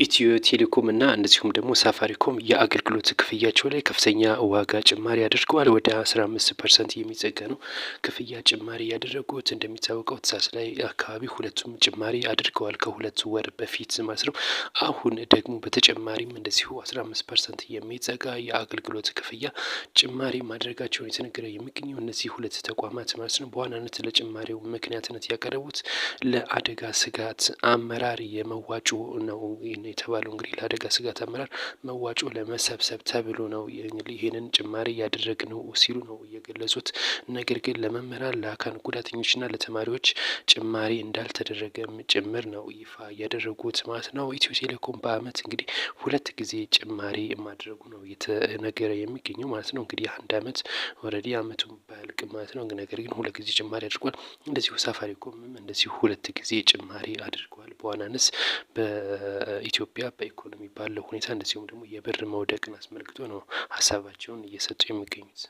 ኢትዮ ቴሌኮም እና እንደዚሁም ደግሞ ሳፋሪኮም የአገልግሎት ክፍያቸው ላይ ከፍተኛ ዋጋ ጭማሪ አድርገዋል። ወደ 15% የሚጠጋ ነው ክፍያ ጭማሪ ያደረጉት። እንደሚታወቀው ታህሳስ ላይ አካባቢ ሁለቱም ጭማሪ አድርገዋል ከሁለቱ ወር በፊት ማለት ነው። አሁን ደግሞ በተጨማሪም እንደዚሁ 15% የሚጠጋ የአገልግሎት ክፍያ ጭማሪ ማድረጋቸውን የተነገረ የሚገኘው እነዚህ ሁለት ተቋማት ማለት ነው። በዋናነት ለጭማሪው ምክንያትነት ያቀረቡት ለአደጋ ስጋት አመራር የመዋጮ ነው የተባለው። እንግዲህ ለአደጋ ስጋት አመራር መዋጮ ለመሰብሰብ ተብሎ ነው ይህንን ጭማሪ ያደረግነው ሲሉ ነው የገለጹት። ነገር ግን ለመምህራን ለአካል ጉዳተኞችና ለተማሪዎች ጭማሪ እንዳልተደረገም ጭምር ነው ይፋ ያደረጉት ማለት ነው። ኢትዮ ቴሌኮም በአመት እንግዲህ 2 ጊዜ ጭማሪ ማድረጉ ነው የተነገረ የሚገኘው ማለት ነው። እንግዲህ አንድ አመት ኦልሬዲ አመቱን ባያልቅ ማለት ነው። ነገር ግን 2 ጊዜ ጭማሪ አድርጓል። እንደዚሁ ሳፋሪኮምም እንደዚሁ 2 ጊዜ ጭማሪ አድርጓል። በዋናነት በኢትዮጵያ በኢኮኖሚ ባለው ሁኔታ እንደዚሁም ደግሞ የብር መውደቅን አስመልክቶ ነው ሀሳባቸውን እየሰጡ የሚገኙት።